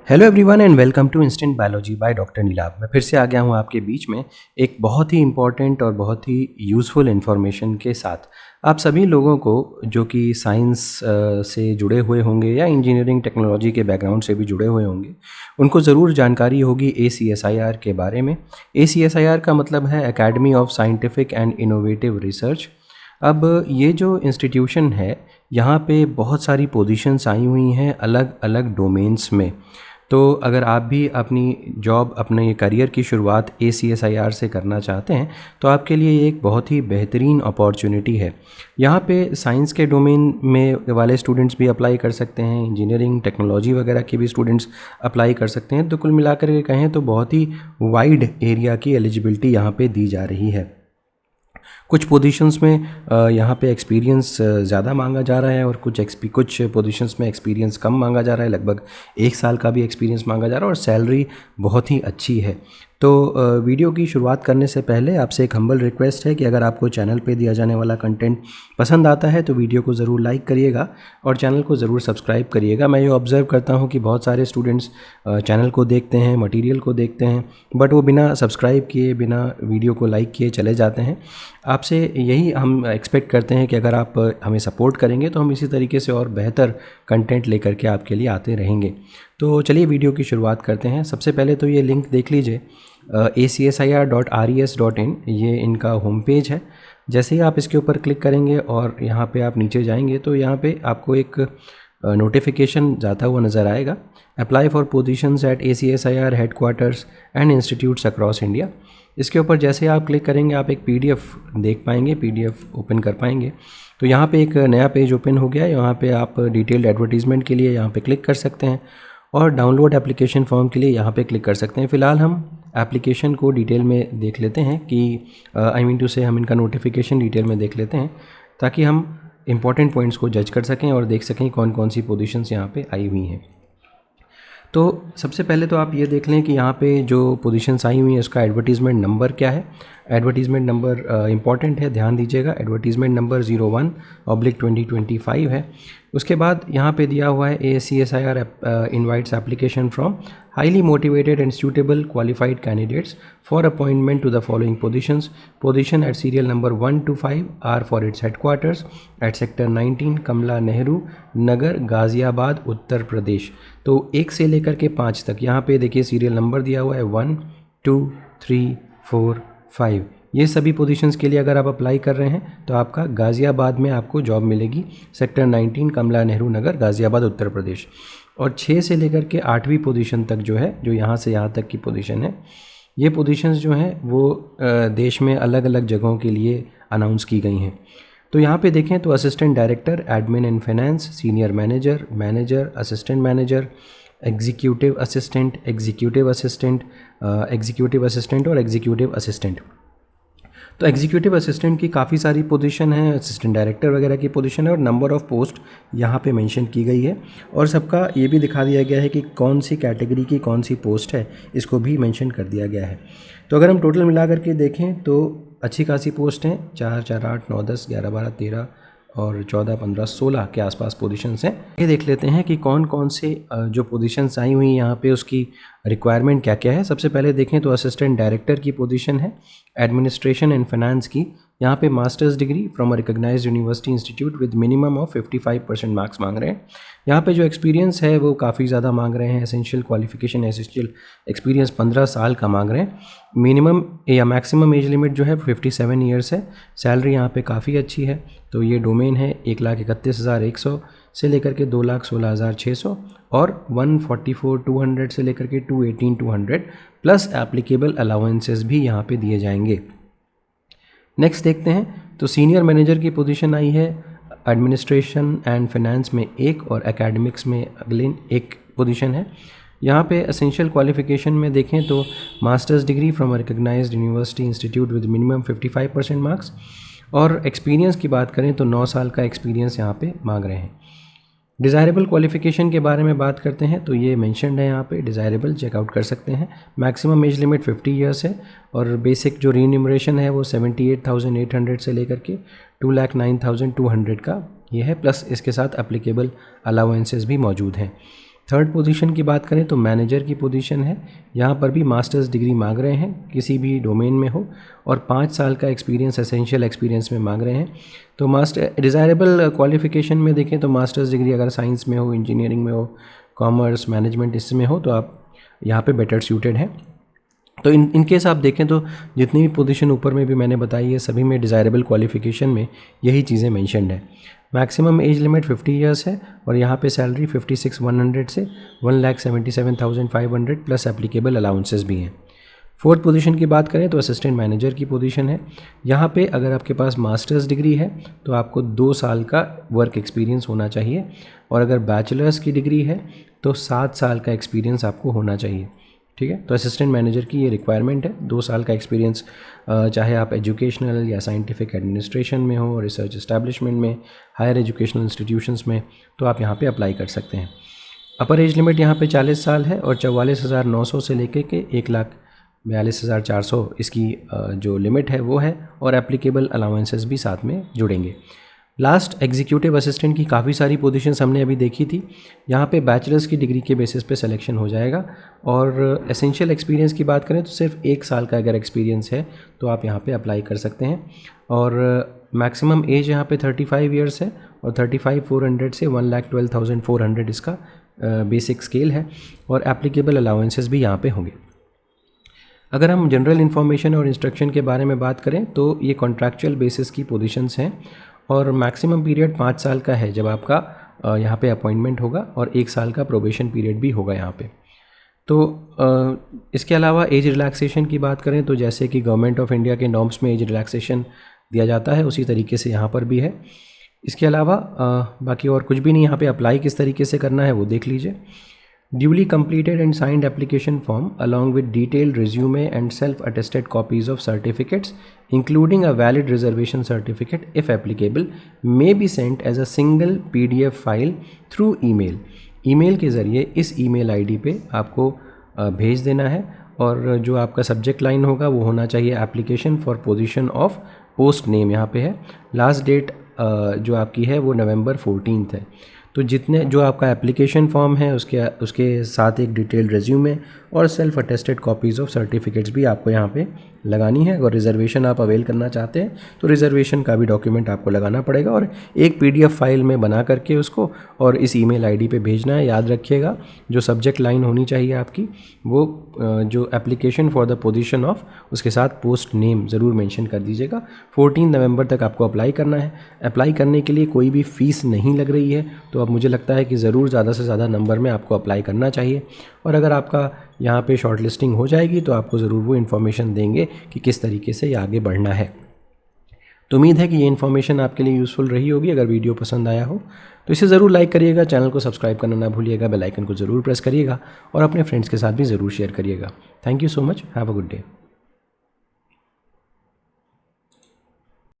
Hello everyone and welcome to instant biology by doctor Neelabh. मैं फिर से आ गया हूँ आपके बीच में एक बहुत ही इम्पॉर्टेंट और बहुत ही यूज़फुल इन्फॉर्मेशन के साथ। आप सभी लोगों को जो कि साइंस से जुड़े हुए होंगे या इंजीनियरिंग टेक्नोलॉजी के बैकग्राउंड से भी जुड़े हुए होंगे, उनको ज़रूर जानकारी होगी ACSIR के बारे में। ACSIR का मतलब है academy of scientific and innovative research. अब ये जो इंस्टीट्यूशन है, यहाँ पे बहुत सारी पोजीशंस आई हुई हैं अलग अलग डोमेन्स में। तो अगर आप भी अपनी जॉब, अपने करियर की शुरुआत ACSIR से करना चाहते हैं तो आपके लिए ये एक बहुत ही बेहतरीन अपॉर्चुनिटी है। यहाँ पे साइंस के डोमेन में वाले स्टूडेंट्स भी अप्लाई कर सकते हैं, इंजीनियरिंग टेक्नोलॉजी वगैरह के भी स्टूडेंट्स अप्लाई कर सकते हैं। तो कुल मिलाकर के कहें तो बहुत ही वाइड एरिया की एलिजिबिलिटी यहाँ पे दी जा रही है। कुछ पोजीशंस में यहाँ पे एक्सपीरियंस ज़्यादा मांगा जा रहा है और कुछ पोजीशंस में एक्सपीरियंस कम मांगा जा रहा है। लगभग 1 साल का भी एक्सपीरियंस मांगा जा रहा है और सैलरी बहुत ही अच्छी है। तो वीडियो की शुरुआत करने से पहले आपसे एक हम्बल रिक्वेस्ट है कि अगर आपको चैनल पे दिया जाने वाला कंटेंट पसंद आता है तो वीडियो को ज़रूर लाइक करिएगा और चैनल को ज़रूर सब्सक्राइब करिएगा। मैं ये ऑब्ज़र्व करता हूँ कि बहुत सारे स्टूडेंट्स चैनल को देखते हैं, मटेरियल को देखते हैं, बट वो बिना सब्सक्राइब किए, बिना वीडियो को लाइक किए चले जाते हैं। आपसे यही हम एक्सपेक्ट करते हैं कि अगर आप हमें सपोर्ट करेंगे तो हम इसी तरीके से और बेहतर कंटेंट लेकर के आपके लिए आते रहेंगे। तो चलिए वीडियो की शुरुआत करते हैं। सबसे पहले तो ये लिंक देख लीजिए, ACSIR.res.in, ये इनका होम पेज है। जैसे ही आप इसके ऊपर क्लिक करेंगे और यहाँ पे आप नीचे जाएंगे तो यहाँ पे आपको एक नोटिफिकेशन जाता हुआ नज़र आएगा, apply for positions at ACSIR headquarters and institutes across India. इसके ऊपर जैसे आप क्लिक करेंगे आप एक PDF देख पाएंगे, PDF ओपन कर पाएंगे। तो यहाँ पे एक नया पेज ओपन हो गया है। यहाँ पे आप डिटेल्ड एडवर्टीजमेंट के लिए यहाँ पे क्लिक कर सकते हैं और डाउनलोड एप्लीकेशन फॉर्म के लिए यहाँ पे क्लिक कर सकते हैं। फ़िलहाल हम एप्लीकेशन को डिटेल में देख लेते हैं कि हम इनका नोटिफिकेशन डिटेल में देख लेते हैं ताकि हम इंपॉर्टेंट पॉइंट्स को जज कर सकें और देख सकें कौन कौन सी पोजीशंस यहाँ पे आई हुई हैं। तो सबसे पहले तो आप ये देख लें कि यहाँ पे जो पोजीशंस आई हुई हैं उसका एडवर्टीज़मेंट नंबर क्या है। एडवर्टीज़मेंट नंबर इंपॉर्टेंट है, ध्यान दीजिएगा। एडवर्टीज़मेंट नंबर 01/2025 है। उसके बाद यहाँ पे दिया हुआ है ACSIR invites application from highly motivated and suitable qualified candidates for appointment to the following positions. Position at serial number 1 to 5 are for its headquarters at sector 19 कमला नेहरू नगर गाज़ियाबाद उत्तर प्रदेश। तो 1 से लेकर के 5 तक यहाँ पे देखिए सीरियल नंबर दिया हुआ है 1, 2, 3, 4, 5। ये सभी पोजीशंस के लिए अगर आप अप्लाई कर रहे हैं तो आपका गाज़ियाबाद में आपको जॉब मिलेगी, सेक्टर 19 कमला नेहरू नगर गाज़ियाबाद उत्तर प्रदेश। और 6 से लेकर के 8वीं पोजीशन तक जो है, जो यहाँ से यहाँ तक की पोजीशन है, ये पोजीशंस जो हैं वो देश में अलग अलग जगहों के लिए अनाउंस की गई हैं। तो यहाँ पे देखें तो assistant director, admin and finance, senior manager, manager, assistant manager, executive assistant, executive assistant, executive assistant और एग्जीक्यूटिव असिस्टेंट। तो एग्जीक्यूटिव असिस्टेंट की काफ़ी सारी पोजीशन है, असिस्टेंट डायरेक्टर वगैरह की पोजीशन है और नंबर ऑफ़ पोस्ट यहाँ पे मेंशन की गई है और सबका ये भी दिखा दिया गया है कि कौन सी कैटेगरी की कौन सी पोस्ट है, इसको भी मेंशन कर दिया गया है। तो अगर हम टोटल मिला करके देखें तो अच्छी खासी पोस्ट हैं, 4, 4, 8, 9, 10, 11, 12, 13 और 14, 15, 16 के आसपास पोजीशंस हैं। ये देख लेते हैं कि कौन कौन से जो पोजीशंस आई हुई हैं यहाँ पे उसकी रिक्वायरमेंट क्या क्या है। सबसे पहले देखें तो असिस्टेंट डायरेक्टर की पोजीशन है, एडमिनिस्ट्रेशन एंड फाइनेंस की। यहाँ पे masters degree from a recognised university institute with minimum of 55% marks मांग रहे हैं। यहाँ पे जो एक्सपीरियंस है वो काफ़ी ज़्यादा मांग रहे हैं। एसेंशियल क्वालिफिकेशन, एसेंशियल एक्सपीरियंस 15 साल का मांग रहे हैं। मिनिमम या मैक्सिमम एज लिमिट जो है 57 ईयर्स है। सैलरी यहाँ पे काफ़ी अच्छी है। तो ये डोमेन है 1,31,100 से लेकर के 2,16,600 और 144,200 से लेकर के 218,200 प्लस एप्लीकेबल अलाउंसेस भी यहाँ पे दिए जाएंगे। नेक्स्ट देखते हैं तो सीनियर मैनेजर की पोजीशन आई है, एडमिनिस्ट्रेशन एंड फाइनेंस में 1 और एकेडमिक्स में अगले 1 पोजीशन है। यहाँ पे एसेंशियल क्वालिफिकेशन में देखें तो masters degree from a recognised university institute with minimum 55% marks और एक्सपीरियंस की बात करें तो 9 साल का एक्सपीरियंस यहाँ पे मांग रहे हैं। डिज़ायरेबल क्वालिफिकेशन के बारे में बात करते हैं तो ये मेंशन्ड है यहाँ पे, डिज़ायरेबल चेकआउट कर सकते हैं। मैक्सिमम एज लिमिट 50 ईयर्स है और बेसिक जो रीन्यूमरेशन है वो 78,800 से लेकर के 2,09,200 का ये है, प्लस इसके साथ एप्लीकेबल अलाउंसेस भी मौजूद हैं। थर्ड पोजीशन की बात करें तो मैनेजर की पोजीशन है। यहाँ पर भी मास्टर्स डिग्री मांग रहे हैं, किसी भी डोमेन में हो, और 5 साल का एक्सपीरियंस एसेंशियल एक्सपीरियंस में मांग रहे हैं। तो मास्टर डिज़ायरेबल क्वालिफ़िकेशन में देखें तो मास्टर्स डिग्री अगर साइंस में हो, इंजीनियरिंग में हो, कॉमर्स, मैनेजमेंट इसमें हो तो आप यहाँ पे बेटर सूटेड हैं। तो इन केस आप देखें तो जितनी भी पोजीशन ऊपर में भी मैंने बताई है सभी में डिज़ायरेबल क्वालिफ़िकेशन में यही चीज़ें मेंशन्ड है। मैक्सिमम एज लिमिट 50 ईयर्स है और यहाँ पे सैलरी 56,100 से 1,77,500 प्लस एप्लीकेबल अलाउंसेस भी हैं। फोर्थ पोजीशन की बात करें तो असिस्टेंट मैनेजर की पोजीशन है। यहाँ पे अगर आपके पास मास्टर्स डिग्री है तो आपको 2 साल का वर्क एक्सपीरियंस होना चाहिए, और अगर बैचलर्स की डिग्री है तो 7 साल का एक्सपीरियंस आपको होना चाहिए। ठीक है, तो असिस्टेंट मैनेजर की ये रिक्वायरमेंट है, 2 साल का एक्सपीरियंस, चाहे आप एजुकेशनल या साइंटिफिक एडमिनिस्ट्रेशन में हो, रिसर्च इस्टेब्लिशमेंट में, हायर एजुकेशनल इंस्टीट्यूशंस में, तो आप यहाँ पे अप्लाई कर सकते हैं। अपर एज लिमिट यहाँ पे 40 साल है और 44,900 से लेके के 1,42,400 इसकी जो लिमिट है वो है, और एप्लीकेबल अलाउंसेस भी साथ में जुड़ेंगे। लास्ट एग्जीक्यूटिव असिस्टेंट की काफ़ी सारी पोजीशंस हमने अभी देखी थी। यहाँ पे बैचलर्स की डिग्री के बेसिस पे सिलेक्शन हो जाएगा, और एसेंशियल एक्सपीरियंस की बात करें तो सिर्फ 1 साल का अगर एक्सपीरियंस है तो आप यहाँ पे अप्लाई कर सकते हैं। और मैक्सिमम एज यहाँ पे 35 ईयर्स है और 35,400 से 1,12,400 इसका बेसिक स्केल है, और एप्लीकेबल अलाउंसेस भी यहाँ पे होंगे। अगर हम जनरल इन्फॉर्मेशन और इंस्ट्रक्शन के बारे में बात करें तो ये कॉन्ट्रैक्चुअल बेसिस की पोजीशंस हैं, और मैक्सिमम पीरियड 5 साल का है जब आपका यहाँ पे अपॉइंटमेंट होगा, और 1 साल का प्रोबेशन पीरियड भी होगा यहाँ पे। तो इसके अलावा एज रिलैक्सेशन की बात करें तो जैसे कि गवर्नमेंट ऑफ इंडिया के नॉर्म्स में एज रिलैक्सेशन दिया जाता है उसी तरीके से यहाँ पर भी है। इसके अलावा बाकी और कुछ भी नहीं। यहाँ पे अप्लाई किस तरीके से करना है वो देख लीजिए। Duly completed and signed application form along with detailed resume and self-attested copies of certificates, including a valid reservation certificate if applicable, may be sent as a single PDF file through email. Email के ज़रिए इस email ID पे आपको भेज देना है, और जो आपका सब्जेक्ट लाइन होगा वो होना चाहिए application for position of post name. यहाँ पे है लास्ट डेट जो आपकी है वो नवंबर 14 है। तो जितने जो आपका एप्लीकेशन फॉर्म है उसके साथ एक डिटेल्ड रेज्यूमे और self attested copies of certificates भी आपको यहाँ पे लगानी है। अगर रिजर्वेशन आप अवेल करना चाहते हैं तो रिजर्वेशन का भी डॉक्यूमेंट आपको लगाना पड़ेगा, और एक PDF फाइल में बना करके उसको और इस ईमेल आईडी पे भेजना है। याद रखिएगा जो सब्जेक्ट लाइन होनी चाहिए आपकी वो जो application for the position of उसके साथ पोस्ट नेम ज़रूर मेंशन कर दीजिएगा। 14 नवंबर तक आपको अप्लाई करना है। अप्लाई करने के लिए कोई भी फ़ीस नहीं लग रही है, तो अब मुझे लगता है कि ज़रूर ज़्यादा से ज़्यादा नंबर में आपको अप्लाई करना चाहिए, और अगर आपका यहाँ पे शॉर्ट लिस्टिंग हो जाएगी तो आपको ज़रूर वो इन्फॉर्मेशन देंगे कि किस तरीके से ये आगे बढ़ना है। तो उम्मीद है कि ये इन्फॉर्मेशन आपके लिए यूज़फुल रही होगी। अगर वीडियो पसंद आया हो तो इसे ज़रूर लाइक करिएगा, चैनल को सब्सक्राइब करना ना भूलिएगा, बेल आइकन को ज़रूर प्रेस करिएगा, और अपने फ्रेंड्स के साथ भी ज़रूर शेयर करिएगा। Thank you so much, have a good day.